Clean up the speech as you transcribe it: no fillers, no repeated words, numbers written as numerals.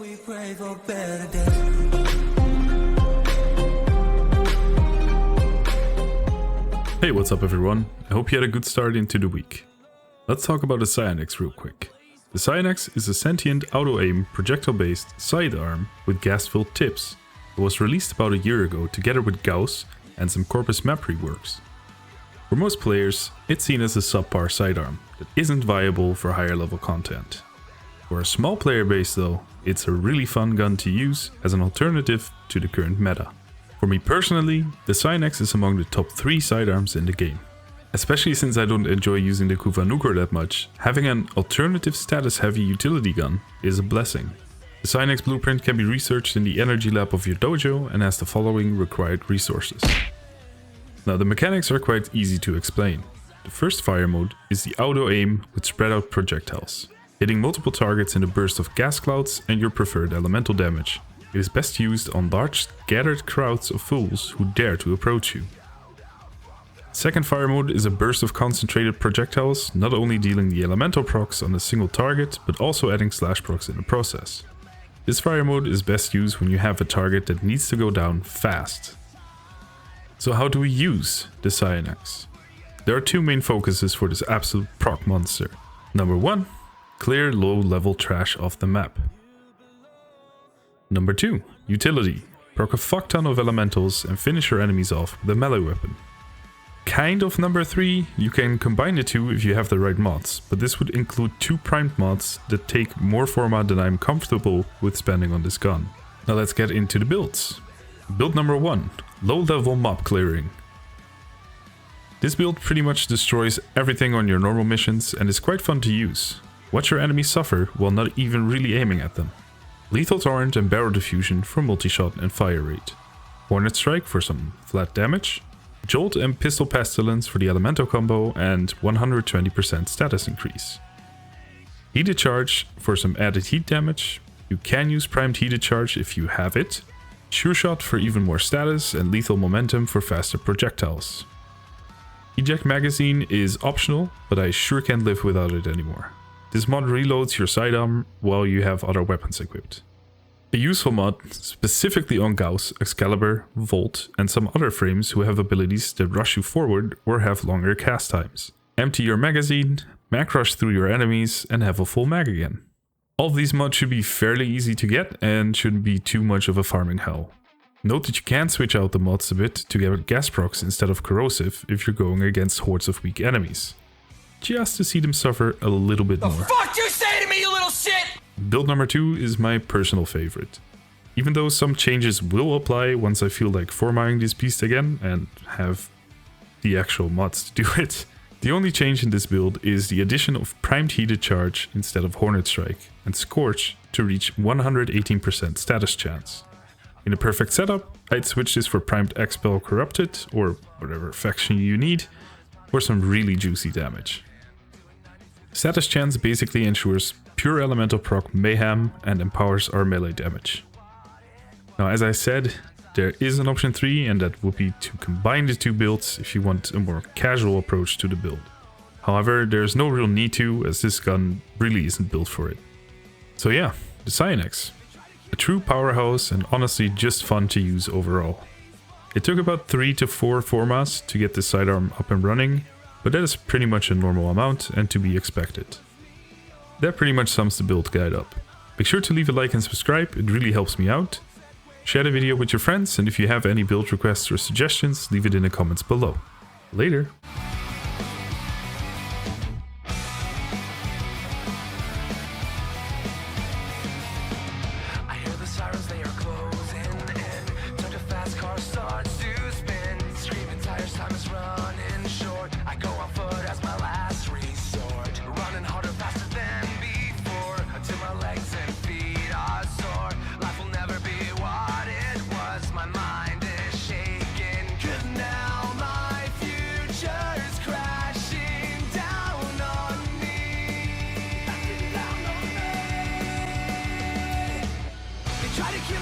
We pray for better days. Hey, what's up everyone? I hope you had a good start into the week. Let's talk about the Cyanex real quick. The Cyanex is a sentient auto-aim projectile-based sidearm with gas-filled tips. It was released about a year ago together with Gauss and some Corpus map reworks. For most players, it's seen as a subpar sidearm that isn't viable for higher level content. For a small player base though, it's a really fun gun to use as an alternative to the current meta. For me personally, the Cyanex is among the top 3 sidearms in the game. Especially since I don't enjoy using the Kuvanukor that much, having an alternative status heavy utility gun is a blessing. The Cyanex blueprint can be researched in the energy lab of your dojo and has the following required resources. Now the mechanics are quite easy to explain. The first fire mode is the auto aim with spread out projectiles, hitting multiple targets in a burst of gas clouds and your preferred elemental damage. It is best used on large gathered crowds of fools who dare to approach you. Second fire mode is a burst of concentrated projectiles, not only dealing the elemental procs on a single target, but also adding slash procs in the process. This fire mode is best used when you have a target that needs to go down fast. So how do we use the Cyanex? There are 2 main focuses for this absolute proc monster. Number 1, clear low level trash off the map. Number 2, utility. Proc a fuck ton of elementals and finish your enemies off with a melee weapon. Kind of number 3, you can combine the 2 if you have the right mods, but this would include 2 primed mods that take more format than I'm comfortable with spending on this gun. Now let's get into the builds. Build number 1, low level mob clearing. This build pretty much destroys everything on your normal missions and is quite fun to use. Watch your enemies suffer while not even really aiming at them. Lethal Torrent and Barrel Diffusion for multi-shot and fire rate. Hornet Strike for some flat damage. Jolt and Pistol Pestilence for the elemental combo and 120% status increase. Heated Charge for some added heat damage. You can use primed Heated Charge if you have it. Sure Shot for even more status and lethal momentum for faster projectiles. Eject Magazine is optional, but I sure can't live without it anymore. This mod reloads your sidearm while you have other weapons equipped. A useful mod specifically on Gauss, Excalibur, Volt and some other frames who have abilities that rush you forward or have longer cast times. Empty your magazine, mag rush through your enemies and have a full mag again. All of these mods should be fairly easy to get and shouldn't be too much of a farming hell. Note that you can switch out the mods a bit to get gas procs instead of corrosive if you're going against hordes of weak enemies. Just to see them suffer a little bit more. The fuck you say to me, you little shit! Build number 2 is my personal favorite. Even though some changes will apply once I feel like formatting this beast again and have the actual mods to do it. The only change in this build is the addition of primed heated charge instead of Hornet Strike and Scorch to reach 118% status chance. In a perfect setup, I'd switch this for primed Expel Corrupted or whatever faction you need for some really juicy damage. Status chance basically ensures pure elemental proc mayhem and empowers our melee damage. Now as I said, there is an option 3 and that would be to combine the 2 builds if you want a more casual approach to the build. However, there's no real need to as this gun really isn't built for it. So yeah, the Cyanex. A true powerhouse and honestly just fun to use overall. It took about 3 to 4 formats to get the sidearm up and running, but that is pretty much a normal amount and to be expected. That pretty much sums the build guide up. Make sure to leave a like and subscribe, it really helps me out. Share the video with your friends, and if you have any build requests or suggestions, leave it in the comments below. Later! I hear the sirens, they are closing in. Took a fast car, starts to spin. Screaming tires, time is running short. I go on foot as my last resort. Running harder, faster than before. Until my legs and feet are sore. Life will never be what it was. My mind is shaking. 'Cause now my future's crashing down on me. Down on me. They try to kill